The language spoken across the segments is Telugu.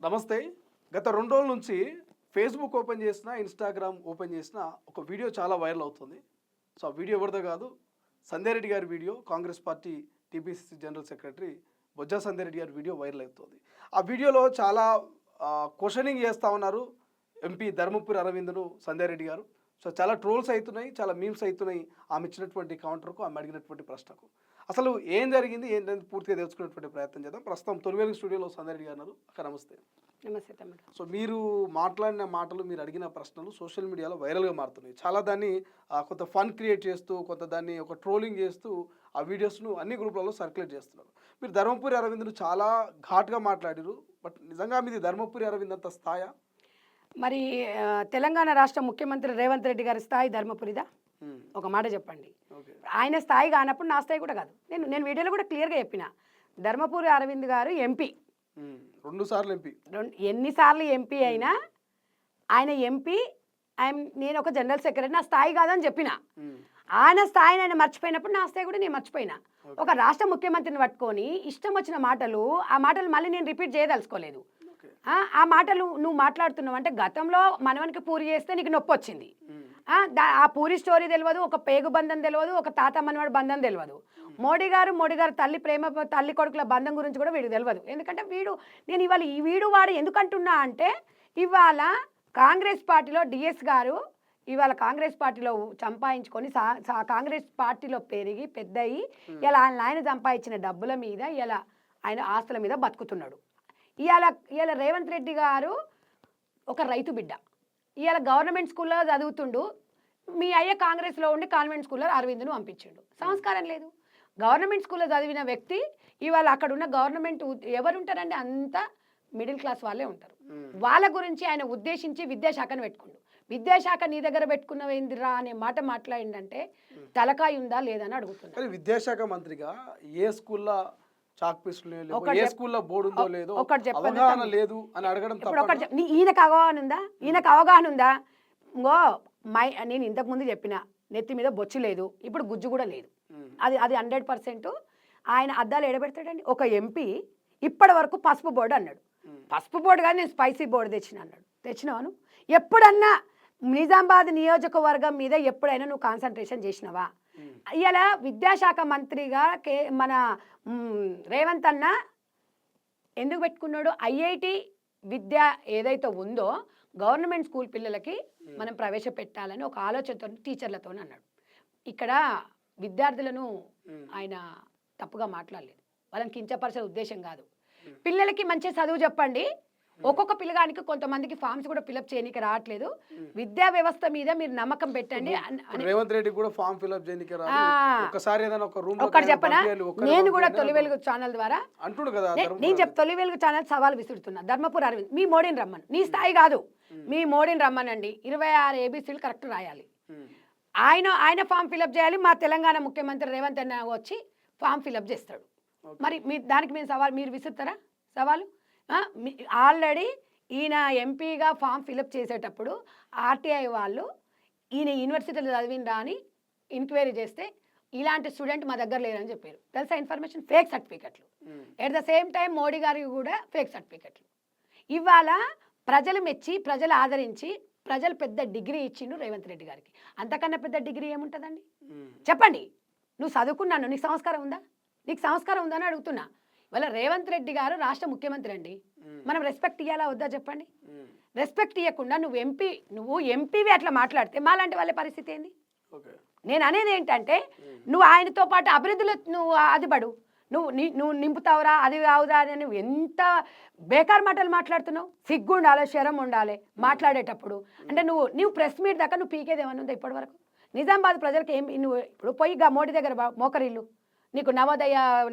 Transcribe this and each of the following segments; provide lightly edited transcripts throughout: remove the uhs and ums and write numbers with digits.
నమస్తే. గత 2 రోజుల నుంచి ఫేస్‌బుక్ ఓపెన్ చేసినా, ఇన్‌స్టాగ్రామ్ ఓపెన్ చేసినా ఒక వీడియో చాలా వైరల్ అవుతుంది. సో, ఆ వీడియో ఎవరిదో కాదు, సంధ్యా రెడ్డి గారి video. Congress party TPCC general secretary Bojja Sandhya Reddy గారి వీడియో వైరల్ అవుతుంది. ఆ వీడియోలో చాలా క్వెషనింగ్ చేస్తా ఉన్నారు ఎంపీ ధర్మపురి అరవింద్‌ను సంధ్యా రెడ్డి గారు. సో, చాలా ట్రోల్స్ అవుతున్నాయి, చాలా మీమ్స్ అవుతున్నాయి ఆమె ఇచ్చినటువంటి కౌంటర్‌కు, ఆమె అడిగినటువంటి ప్రశ్నకు. అసలు ఏం జరిగింది, ఏంటనేది పూర్తిగా తెలుసుకునేటువంటి ప్రయత్నం చేద్దాం. ప్రస్తుతం తొలివేలు స్టూడియోలో సంధ్యా రెడ్డి గారు ఉన్నారు. అక్క నమస్తే. నమస్తే తమ్ముడు. సో, మీరు మాట్లాడిన మాటలు, మీరు అడిగిన ప్రశ్నలు సోషల్ మీడియాలో వైరల్గా మారుతున్నాయి. చాలా దాన్ని కొంత ఫన్ క్రియేట్ చేస్తూ, కొంత దాన్ని ఒక ట్రోలింగ్ చేస్తూ ఆ వీడియోస్ను అన్ని గ్రూపులలో సర్క్యులేట్ చేస్తున్నారు. మీరు ధర్మపురి అరవింద్ను చాలా ఘాట్గా మాట్లాడారు. బట్ నిజంగా మీది ధర్మపురి అరవింద్ అంత స్థాయా? మరి తెలంగాణ రాష్ట్ర ముఖ్యమంత్రి రేవంత్ రెడ్డి గారి స్థాయి ధర్మపురిదా? ఒక మాట చెప్పండి. ఆయన స్థాయి కానప్పుడు నా స్థాయి కూడా కాదు. నేను వీడియోలో కూడా క్లియర్గా చెప్పిన, ధర్మపురి అరవింద్ గారు ఎంపీ, 2 సార్లు ఎంపీ, ఎన్నిసార్లు ఎంపీ అయినా ఆయన ఎంపీ, నేను ఒక జనరల్ సెక్రటరీ, నా స్థాయి కాదని చెప్పిన. ఆయన స్థాయిని ఆయన మర్చిపోయినప్పుడు నా స్థాయి కూడా నేను మర్చిపోయినా. ఒక రాష్ట్ర ముఖ్యమంత్రిని పట్టుకొని ఇష్టం వచ్చిన మాటలు, ఆ మాటలు మళ్ళీ నేను రిపీట్ చేయదలుచుకోలేదు. ఆ మాటలు నువ్వు మాట్లాడుతున్నావు అంటే, గతంలో మనవనికి పూరి చేస్తే నీకు నొప్పి వచ్చింది. ఆ పూరి స్టోరీ తెలియదు, ఒక పేగు బంధం తెలియదు, ఒక తాత మనవాడి బంధం తెలియదు. మోడీ గారు తల్లి ప్రేమ, తల్లి కొడుకుల బంధం గురించి కూడా వీడికి తెలియదు. ఎందుకంటే నేను ఇవాళ ఈ వాడు ఎందుకంటున్నా అంటే, ఇవాళ కాంగ్రెస్ పార్టీలో డిఎస్ గారు ఇవాళ కాంగ్రెస్ పార్టీలో సంపాదించుకొని కాంగ్రెస్ పార్టీలో పెరిగి పెద్దయి ఇలా ఆయన సంపాదించిన డబ్బుల మీద, ఇలా ఆయన ఆస్తుల మీద బతుకుతున్నాడు. ఇవాళ రేవంత్ రెడ్డి గారు ఒక రైతు బిడ్డ, ఇవాళ గవర్నమెంట్ స్కూల్లో చదువుతుండు. మీ అయ్య కాంగ్రెస్లో ఉండి కాన్వెంట్ స్కూల్లో అరవింద్ను పంపించిండు. సంస్కారం లేదు. గవర్నమెంట్ స్కూల్లో చదివిన వ్యక్తి ఇవాళ అక్కడ ఉన్న గవర్నమెంట్ ఎవరు ఉంటారండి? అంతా మిడిల్ క్లాస్ వాళ్ళే ఉంటారు. వాళ్ళ గురించి ఆయన ఉద్దేశించి విద్యాశాఖను పెట్టుకుండు. విద్యాశాఖ నీ దగ్గర పెట్టుకున్నవేందిరా అనే మాట మాట్లాడిందంటే తలకాయ ఉందా లేదని అడుగుతున్నా. విద్యాశాఖ మంత్రిగా ఏ స్కూల్లో చాక్ పీసులు లేవు, ఏ స్కూల్లో బోర్డు ఉందో లేదో అవగాహన లేదు అని అడగడం తప్ప. ఈయనకు అవగాహన ఉందా? ఈయనకు అవగాహన ఉందా? ఇంకో నేను ఇంతకు ముందు చెప్పిన, నెత్తి మీద బొచ్చు లేదు, ఇప్పుడు గుజ్జు కూడా లేదు. అది 100%. ఆయన అద్దాలు ఎడబెడతాడండి. ఒక ఎంపీ ఇప్పటి వరకు పసుపు బోర్డు అన్నాడు. పసుపు బోర్డు కానీ నేను స్పైసీ బోర్డు తెచ్చిన అన్నాడు. తెచ్చినావాను? ఎప్పుడన్నా నిజామాబాద్ నియోజకవర్గం మీద ఎప్పుడైనా నువ్వు కాన్సన్ట్రేషన్ చేసినావా? ఇలా విద్యాశాఖ మంత్రిగా మన రేవంత్ అన్న ఎందుకు పెట్టుకున్నాడు? ఐఐటి విద్య ఏదైతే ఉందో గవర్నమెంట్ స్కూల్ పిల్లలకి మనం ప్రవేశపెట్టాలని ఒక ఆలోచనతో టీచర్లతో అన్నాడు. ఇక్కడ విద్యార్థులను ఆయన తప్పుగా మాట్లాడలేదు, వాళ్ళని కించపరిచే ఉద్దేశం కాదు. పిల్లలకి మంచి చదువు చెప్పండి. ఒక్కొక్క పిల్లగానికి కొంతమందికి ఫామ్స్ కూడా ఫిలప్ చేయడానికి రావట్లేదు. విద్యా వ్యవస్థ మీద మీరు నమ్మకం పెట్టండి. రేవంత్ రెడ్డి కూడా ఫామ్ ఫిలప్ చేయడానికి ఒకటి చెప్పనా, నేను కూడా తొలి వెలుగు ఛానల్ ద్వారా నేను తొలి వెలుగు ఛానల్ సవాల్ విసురుతున్నా. ధర్మపురి అరవింద్, మీ మోడీని రమ్మను. నీ స్థాయి కాదు, మీ మోడీని రమ్మనండి. 26 ABCలు కరెక్ట్ రాయాలి. ఆయన ఫామ్ ఫిలప్ చేయాలి. మా తెలంగాణ ముఖ్యమంత్రి రేవంత్ అన్న వచ్చి ఫామ్ ఫిలప్ చేస్తాడు. మరి దానికి మీరు విసురుతారా సవాలు? ఆల్రెడీ ఈయన ఎంపీగా ఫామ్ ఫిలప్ చేసేటప్పుడు ఆర్టీఐ వాళ్ళు ఈయన యూనివర్సిటీలో చదివిందా అని ఎంక్వైరీ చేస్తే ఇలాంటి స్టూడెంట్ మా దగ్గర లేరని చెప్పారు. తెలుసా ఇన్ఫర్మేషన్? ఫేక్ సర్టిఫికెట్లు. At the same time Modi గారికి కూడా ఫేక్ సర్టిఫికెట్లు. ఇవాళ ప్రజలు మెచ్చి, ప్రజలు ఆదరించి, ప్రజలు పెద్ద డిగ్రీ ఇచ్చిండు రేవంత్ రెడ్డి గారికి. అంతకన్నా పెద్ద డిగ్రీ ఏముంటుందండి? చెప్పండి. నువ్వు చదువుకున్నాను, నీకు సంస్కారం ఉందా? నీకు సంస్కారం ఉందా అని అడుగుతున్నా. ఇవాళ రేవంత్ రెడ్డి గారు రాష్ట్ర ముఖ్యమంత్రి అండి. మనం రెస్పెక్ట్ ఇవ్వాలా వద్దా చెప్పండి? రెస్పెక్ట్ ఇవ్వకుండా నువ్వు ఎంపీవి అట్లా మాట్లాడితే మాలాంటి వాళ్ళ పరిస్థితి ఏంది? నేను అనేది ఏంటంటే, నువ్వు ఆయనతో పాటు అభివృద్ధిలో నువ్వు అది పడు, నువ్వు నింపుతావురా, అది కావురా అని నువ్వు ఎంత బేకార్ మాటలు మాట్లాడుతున్నావు. సిగ్గు ఉండాలి, శరం ఉండాలి మాట్లాడేటప్పుడు. అంటే నువ్వు ప్రెస్ మీట్ దాకా నువ్వు పీకేది ఏమన్నా ఉందా ఇప్పటి వరకు? నిజామాబాద్ ప్రజలకు నువ్వు ఇప్పుడు పోయి మోడీ దగ్గర మోకరిల్లు, నీకు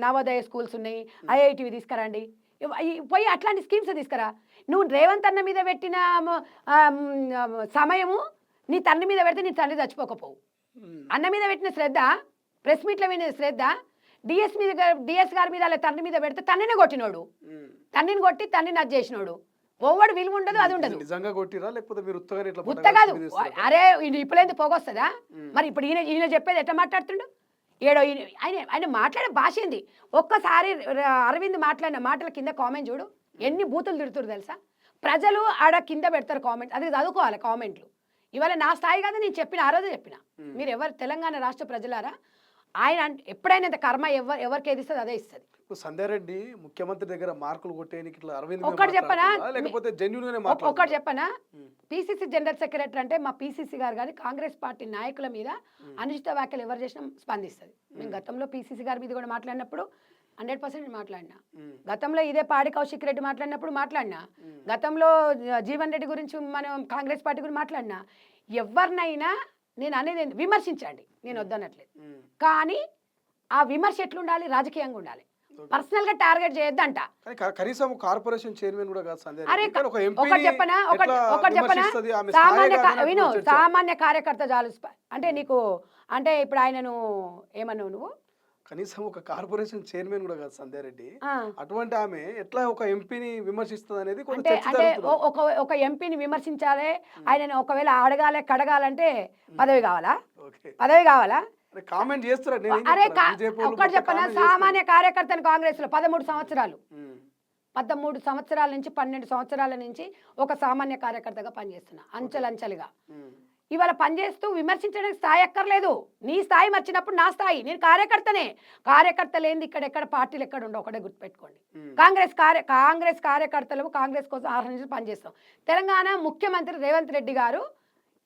నవోదయ స్కూల్స్ ఉన్నాయి, ఐఐటివి తీసుకురండి, పోయి అట్లాంటి స్కీమ్స్ తీసుకురా. నువ్వు రేవంత్ అన్న మీద పెట్టిన సమయము నీ తండ్రి మీద పెడితే నీ తండ్రి చచ్చిపోకపోవు. అన్న మీద పెట్టిన శ్రద్ధ, ప్రెస్ మీట్లో పెట్టిన శ్రద్ధ డిఎస్ గారి మీద తండ్రి మీద పెడితే తండ్రిని కొట్టినోడు, తండ్రిని కొట్టి తండ్రిని అది చేసినోడు. ఓవడు విలువ ఉండదు, అది ఉండదు. ఉత్త కాదు. అరే ఇప్పుడు పోగొస్తుందా? మరి ఇప్పుడు ఈయన చెప్పేది ఎట్లా మాట్లాడుతుండు? ఏడో ఆయన మాట్లాడే భాష ఏంది? ఒక్కసారి అరవింద్ మాట్లాడిన మాటల కింద కామెంట్ చూడు. ఎన్ని బూతులు తిడుతురు తెలుసా? ప్రజలు ఆడ కింద పెడతారు కామెంట్, అది చదువుకోవాలి కామెంట్లు. ఇవాళ నా స్థాయి కాదు, నేను చెప్పిన ఆ రోజు చెప్పిన, మీరు ఎవరు తెలంగాణ రాష్ట్ర ప్రజలారా, ఆయన ఎప్పుడైనా ఇంత కర్మ ఎవరికి ఏది ఇస్తుంది అదే ఇస్తుంది. సంధ్యా రెడ్డి ముఖ్యమంత్రి దగ్గర మార్కులు కొట్టేయడానికి ఇట్లా అరవింద్ ఒక్కటి చెప్పనా, లేకపోతే జెన్యూన్ ఒక్కటి చెప్పనా, పిసిసి జనరల్ సెక్రటరీ అంటే మా పిసిసి గారు కానీ కాంగ్రెస్ పార్టీ నాయకుల మీద అనుచిత వ్యాఖ్యలు ఎవరు చేసినా స్పందిస్తుంది. మేము గతంలో పిసిసి గారి మీద కూడా మాట్లాడినప్పుడు 100% మాట్లాడినా, గతంలో ఇదే పాడి కౌశిక్ రెడ్డి మాట్లాడినప్పుడు మాట్లాడినా, గతంలో జీవన్ రెడ్డి గురించి మనం కాంగ్రెస్ పార్టీ గురించి మాట్లాడినా. ఎవరినైనా నేను అనేది విమర్శించండి, నేను వద్దనట్లేదు, కానీ ఆ విమర్శ ఎట్లుండాలి, రాజకీయంగా ఉండాలి, పర్సనల్ గా టార్గెట్ చేయొద్దంట. కనీసం కార్పొరేషన్ చైర్మన్ కూడా కాదు సంధ్యా అరే రెడ్డి. ఒకటి చెప్పనా, ఒకటి చెప్పనా, సామాన్య కార్యకర్త చాలు. అంటే నీకు అంటే ఇప్పుడు ఆయనను ఏమన్నావు నువ్వు, కనీసం ఒక కార్పొరేషన్ చైర్మన్ కూడా కాదు సంధ్యా రెడ్డి. అటువంటి ఆమె ఎట్లా ఒక ఎంపీని విమర్శిస్తుంది అనేది అంటే అంటే ఒక ఎంపీని విమర్శించాలి, ఆయనను ఒకవేళ అడగాలి కడగాలంటే పదవి కావాలా, పదవి కావాలా? కామెంట్ చేస్తారు. అరే ఒక్కటి చెప్పనా, సామాన్య కార్యకర్తను కాంగ్రెస్ లో 13 సంవత్సరాలు 13 సంవత్సరాల నుంచి 12 సంవత్సరాల నుంచి ఒక సామాన్య కార్యకర్తగా పనిచేస్తున్నా, అంచెలంచెలుగా. ఇవాళ పనిచేస్తూ విమర్శించడానికి స్థాయి అక్కర్లేదు. నీ స్థాయి మర్చినప్పుడు నా స్థాయి, నేను కార్యకర్తనే. కార్యకర్త లేనిది ఇక్కడెక్కడ పార్టీలు ఎక్కడ ఉండవు, ఒకటే గుర్తుపెట్టుకోండి. కాంగ్రెస్ కార్యకర్తలు కాంగ్రెస్ కోసం ఆహ్వానించి పనిచేస్తాం. తెలంగాణ ముఖ్యమంత్రి రేవంత్ రెడ్డి గారు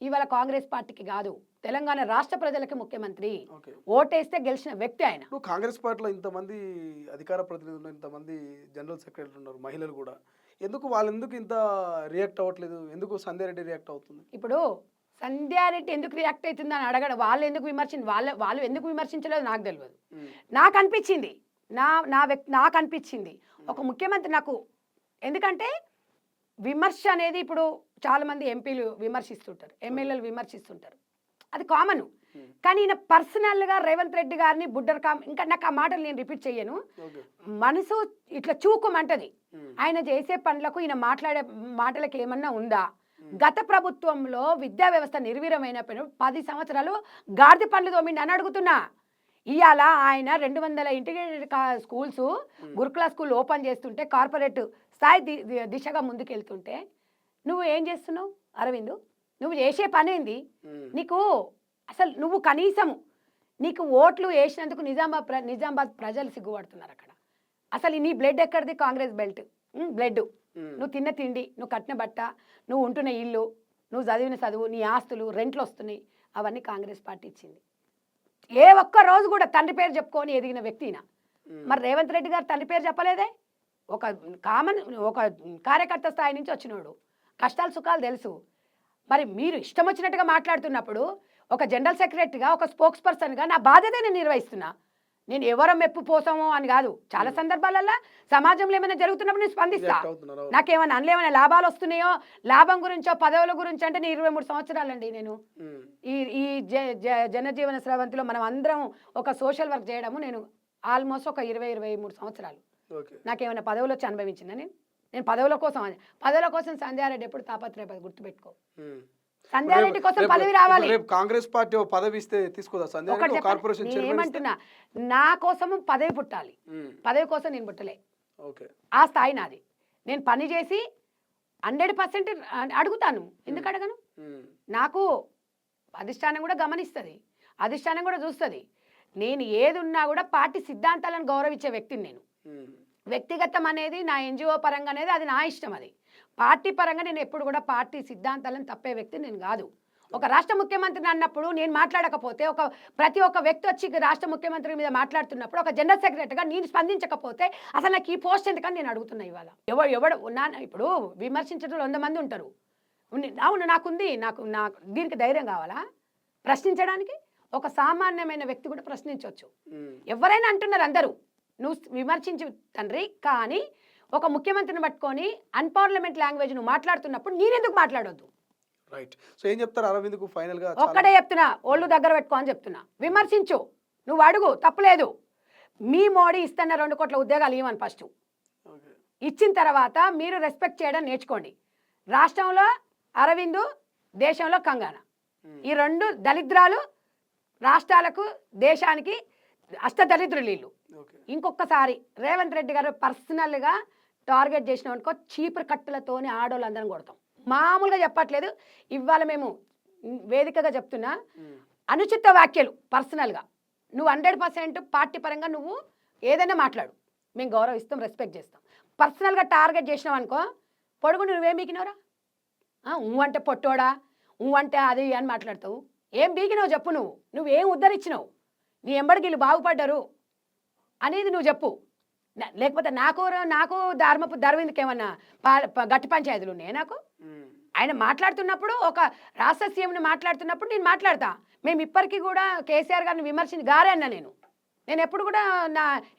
ఇవాళ కాంగ్రెస్ పార్టీకి కాదు, తెలంగాణ రాష్ట్ర ప్రజలకి ముఖ్యమంత్రి. ఓటేస్తే గెలిచిన వ్యక్తి ఆయన. కాంగ్రెస్ పార్టీలో ఇంతమంది అధికార ప్రతినిధులు, ఇంతమంది జనరల్ సెక్రటరీ ఉన్నారు, మహిళలు కూడా. ఎందుకు వాళ్ళు ఎందుకు ఇంత రియాక్ట్ అవ్వట్లేదు? ఎందుకు సంధ్యా రెడ్డి రియాక్ట్ అవుతుంది? ఇప్పుడు సంధ్యారెడ్డి ఎందుకు రియాక్ట్ అవుతుంది అని అడగడం, వాళ్ళు ఎందుకు వాళ్ళు ఎందుకు విమర్శించలేదు నాకు తెలియదు. నాకు అనిపించింది, నాకు అనిపించింది ఒక ముఖ్యమంత్రి నాకు, ఎందుకంటే విమర్శ అనేది ఇప్పుడు చాలా మంది ఎంపీలు విమర్శిస్తుంటారు, ఎమ్మెల్యేలు విమర్శిస్తుంటారు, అది కామన్. కానీ ఈయన పర్సనల్గా రేవంత్ రెడ్డి గారిని ఇంకా నాకు ఆ మాటలు నేను రిపీట్ చెయ్యను, మనసు ఇట్లా చూకోమంటది. ఆయన చేసే పనులకు ఈయన మాట్లాడే మాటలకు ఏమన్నా ఉందా? గత ప్రభుత్వంలో విద్యా వ్యవస్థ నిర్వీర్యమైనప్పుడు 10 సంవత్సరాలు గాడిద పనులు తోమిండి అని అడుగుతున్నా. ఇవాళ ఆయన 200 ఇంటిగ్రేటెడ్ స్కూల్స్, గురుకుల స్కూల్ ఓపెన్ చేస్తుంటే, కార్పొరేట్ స్థాయి దిశగా ముందుకెళ్తుంటే నువ్వు ఏం చేస్తున్నావు అరవింద్? నువ్వు చేసే పని ఏంది? నీకు అసలు నువ్వు కనీసము నీకు ఓట్లు వేసినందుకు నిజామాబాద్ ప్రజలు సిగ్గుపడుతున్నారు అక్కడ. అసలు నీ బ్లడ్ ఎక్కడిది? Congress belt blood. నువ్వు తిన్న తిండి, నువ్వు కట్టిన బట్ట, నువ్వు ఉంటున్న ఇల్లు, నువ్వు చదివిన చదువు, నీ ఆస్తులు, రెంట్లు వస్తున్నాయి, అవన్నీ కాంగ్రెస్ పార్టీ ఇచ్చింది. ఏ ఒక్క రోజు కూడా తండ్రి పేరు చెప్పుకొని ఎదిగిన వ్యక్తినా. మరి రేవంత్ రెడ్డి గారు తండ్రి పేరు చెప్పలేదే. ఒక కార్యకర్త స్థాయి నుంచి వచ్చినోడు, కష్టాలు సుఖాలు తెలుసు. మరి మీరు ఇష్టం వచ్చినట్టుగా మాట్లాడుతున్నప్పుడు ఒక జనరల్ సెక్రటరీగా, ఒక స్పోక్స్ పర్సన్గా నా బాధ్యత నేను నిర్వహిస్తున్నా. నేను ఎవరో మెప్పు పోసామో అని కాదు, చాలా సందర్భాలలో సమాజంలో ఏమైనా జరుగుతున్నప్పుడు నేను స్పందిస్తా. నాకేమైనా ఏమైనా లాభాలు వస్తున్నాయో, లాభం గురించో పదవుల గురించి అంటే నేను 23 సంవత్సరాలండి నేను ఈ జనజీవన స్రవంతిలో మనం అందరం ఒక సోషల్ వర్క్ చేయడము. నేను ఆల్మోస్ట్ ఒక 23 సంవత్సరాలు. నాకేమైనా పదవులు వచ్చి అనుభవించిందా? నేను పదవుల కోసం సంధ్యా రెడ్డి ఎప్పుడు తాపత్రయపడి గుర్తుపెట్టుకో. సంధ్యా రెడ్డి కోసం పదవి రావాలి. కాంగ్రెస్ పార్టీ పదవి ఇస్తే తీసుకోదా సంధ్యా రెడ్డి? కార్పొరేషన్ చైర్మన్ ఏమంటున్నా, నా కోసం పదవి పుట్టాలి, పదవి కోసం నేను పుట్టలే. ఆ స్థాయి నాది. నేను పని చేసి 100% అడుగుతాను. ఎందుకు అడగను? నాకు అధిష్టానం కూడా గమనిస్తుంది, అధిష్టానం కూడా చూస్తుంది. నేను ఏది ఉన్నా కూడా పార్టీ సిద్ధాంతాలను గౌరవించే వ్యక్తిని నేను. వ్యక్తిగతం అనేది నా ఎన్జిఓ పరంగా అనేది అది నా ఇష్టం. అది పార్టీ పరంగా నేను ఎప్పుడు కూడా పార్టీ సిద్ధాంతాలను తప్పే వ్యక్తి నేను కాదు. ఒక రాష్ట్ర ముఖ్యమంత్రిని అన్నప్పుడు నేను మాట్లాడకపోతే, ప్రతి ఒక్క వ్యక్తి వచ్చి రాష్ట్ర ముఖ్యమంత్రి మీద మాట్లాడుతున్నప్పుడు ఒక జనరల్ సెక్రటరీగా నేను స్పందించకపోతే అసలు నాకు ఈ పోస్ట్ ఎందుకని నేను అడుగుతున్నా. ఇవాళ ఎవడు ఇప్పుడు విమర్శించడం 100 మంది ఉంటారు. అవును, నాకుంది, నాకు దీనికి ధైర్యం కావాలా ప్రశ్నించడానికి? ఒక సామాన్యమైన వ్యక్తి కూడా ప్రశ్నించవచ్చు. ఎవరైనా అంటున్నారు అందరూ నువ్వు విమర్శించు తండ్రి, కానీ ఒక ముఖ్యమంత్రిని పట్టుకొని అన్పార్లమెంట్ లాంగ్వేజ్ నువ్వు మాట్లాడుతున్నప్పుడు నేనెందుకు మాట్లాడొద్దు? రైట్. సో ఏం చెప్తారు అరవింద్కు ఫైనల్ గా? ఒక్కడే చెప్తున్నా, ఒళ్ళు దగ్గర పెట్టుకో అని చెప్తున్నా. విమర్శించు, నువ్వు అడుగు, తప్పులేదు. మీ మోడీ ఇస్తున్న 2 కోట్ల ఉద్యోగాలు ఇవ్వని ఫస్ట్ ఇచ్చిన తర్వాత మీరు రెస్పెక్ట్ చేయడం నేర్చుకోండి. రాష్ట్రంలో అరవింద్, దేశంలో కంగాన, ఈ 2 దరిద్రాలు రాష్ట్రాలకు దేశానికి అష్టదరిద్రులు వీళ్ళు. ఇంకొకసారి రేవంత్ రెడ్డి గారు పర్సనల్గా టార్గెట్ చేసినాం అనుకో చీపురు కట్టలతోనే ఆడోళ్ళందరం కొడతాం. మామూలుగా చెప్పట్లేదు, ఇవాళ మేము వేదికగా చెప్తున్నా, అనుచిత వ్యాఖ్యలు పర్సనల్గా నువ్వు 100% పార్టీ పరంగా నువ్వు ఏదైనా మాట్లాడు, మేము గౌరవిస్తాం, రెస్పెక్ట్ చేస్తాం. పర్సనల్గా టార్గెట్ చేసినావు అనుకో పొడుగు నువ్వేం బీకినవరా, అంటే పొట్టోడా, అంటే అది అని మాట్లాడతావు. ఏం బీకినావు చెప్పు, నువ్వేం ఉద్ధరించినావు, నీ ఎంబడికి వీళ్ళు బాగుపడ్డారు అనేది నువ్వు చెప్పు. లేకపోతే నాకు ధర్మేందుకు ఏమన్నా గట్టి పంచాయతీలు ఉన్నాయా నాకు? ఆయన మాట్లాడుతున్నప్పుడు, ఒక రాష్ట్ర సీఎంని మాట్లాడుతున్నప్పుడు నేను మాట్లాడతా. మేము ఇప్పటికీ కూడా కేసీఆర్ గారిని విమర్శించి గారే అన్నా నేను ఎప్పుడు కూడా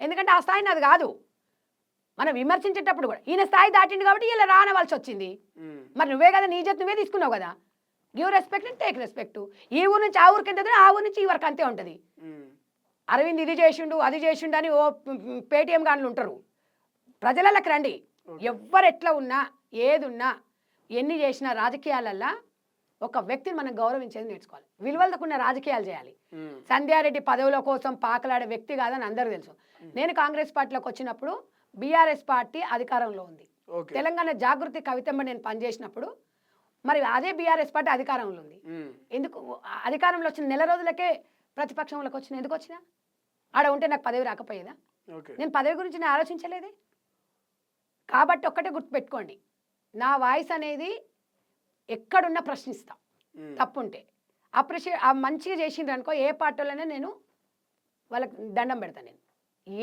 ఎందుకంటే ఆ స్థాయి నాది కాదు. మనం విమర్శించేటప్పుడు కూడా ఈయన స్థాయి దాటింది కాబట్టి ఇలా రానవలసి వచ్చింది. మరి నువ్వే కదా, నీ చేతి నువ్వే తీసుకున్నావు కదా. Give respect and take respect. ఈ ఊరు నుంచి ఆ ఊరికి ఎంత, ఆ ఊరు నుంచి ఈ వరకు అంతే ఉంటుంది. అరవింద్ ఇది చేసిండు అది చేసిండు అని ఓ పేటీఎం గాన్లు ఉంటారు. ప్రజలకి రండి, ఎవ్వరు ఎట్లా ఉన్నా ఏదున్నా ఎన్ని చేసినా రాజకీయాలల్లో ఒక వ్యక్తిని మనం గౌరవించేది నేర్చుకోవాలి. విలువలకున్న రాజకీయాలు చేయాలి. సంధ్యారెడ్డి పదవుల కోసం పాకలాడే వ్యక్తి కాదని అందరూ తెలుసు. నేను కాంగ్రెస్ పార్టీలోకి వచ్చినప్పుడు బీఆర్ఎస్ పార్టీ అధికారంలో ఉంది. తెలంగాణ జాగృతి కవితమ్మ నేను పనిచేసినప్పుడు మరి అదే బీఆర్ఎస్ పార్టీ అధికారంలో ఉంది. ఎందుకు అధికారంలో వచ్చిన నెల రోజులకే ప్రతిపక్షంలోకి వచ్చిన, ఎందుకు వచ్చినా? ఆడ ఉంటే నాకు పదవి రాకపోయేదా? నేను పదవి గురించి నేను ఆలోచించలేదే. కాబట్టి ఒక్కటే గుర్తుపెట్టుకోండి, నా వాయిస్ అనేది ఎక్కడున్నా ప్రశ్నిస్తా. తప్పుంటే మంచిగా చేసిండ్రు అనుకో, ఏ పార్టీలోనే నేను వాళ్ళకి దండం పెడతాను. నేను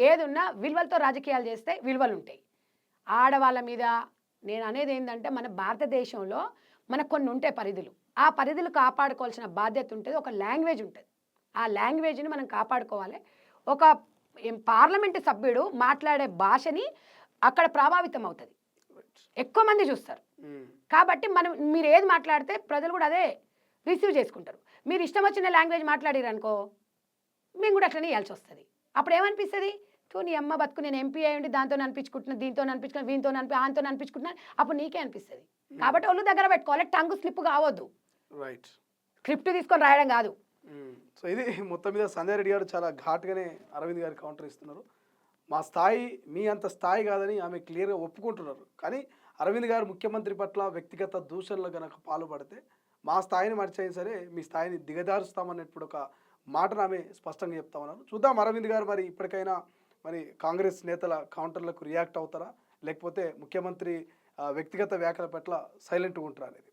ఏదున్నా విలువలతో రాజకీయాలు చేస్తే విలువలు ఉంటాయి. ఆడవాళ్ళ మీద నేను అనేది ఏంటంటే, మన భారతదేశంలో మనకు కొన్ని ఉంటాయి పరిధులు. ఆ పరిధులు కాపాడుకోవాల్సిన బాధ్యత ఉంటుంది. ఒక లాంగ్వేజ్ ఉంటుంది, ఆ లాంగ్వేజ్ని మనం కాపాడుకోవాలి. ఒక పార్లమెంటు సభ్యుడు మాట్లాడే భాషని అక్కడ ప్రభావితం అవుతుంది, ఎక్కువ మంది చూస్తారు. కాబట్టి మీరు ఏది మాట్లాడితే ప్రజలు కూడా అదే రిసీవ్ చేసుకుంటారు. మీరు ఇష్టం వచ్చిన లాంగ్వేజ్ మాట్లాడారనుకో మేము కూడా అట్లనే ఇవ్వాల్సి వస్తుంది. అప్పుడు ఏమనిపిస్తుంది, నీ అమ్మ బతుకు, నేను ఎంపీ అయ్యండి దాంతో అనిపించుకుంటున్నా, దీంతో అనిపించుకున్నా, వీంతో ఆంతో అనిపించుకుంటున్నా, అప్పుడు నీకే అనిపిస్తుంది. కాబట్టి ఒళ్ళు దగ్గర పెట్టుకోవాలి, టంగు స్లిప్ కావద్దు. రైట్, స్క్రిప్ట్ తీసుకొని రాయడం కాదు. సో ఇది మొత్తం మీద సంజయ్ రెడ్డి గారు చాలా ఘాటుగానే అరవింద్ గారికి కౌంటర్ ఇస్తున్నారు. మా స్థాయి మీ అంత స్థాయి కాదని ఆమె క్లియర్గా ఒప్పుకుంటున్నారు. కానీ అరవింద్ గారు ముఖ్యమంత్రి పట్ల వ్యక్తిగత దూషణలు కనుక పాల్పడితే మా స్థాయిని మర్చైనా సరే మీ స్థాయిని దిగజారుస్తామన్నప్పుడు ఒక మాటను ఆమె స్పష్టంగా చెప్తా ఉన్నారు. చూద్దాం అరవింద్ గారు మరి ఇప్పటికైనా మరి కాంగ్రెస్ నేతల కౌంటర్లకు రియాక్ట్ అవుతారా, లేకపోతే ముఖ్యమంత్రి వ్యక్తిగత వ్యాఖ్యల పట్ల సైలెంట్గా ఉంటారా అనేది.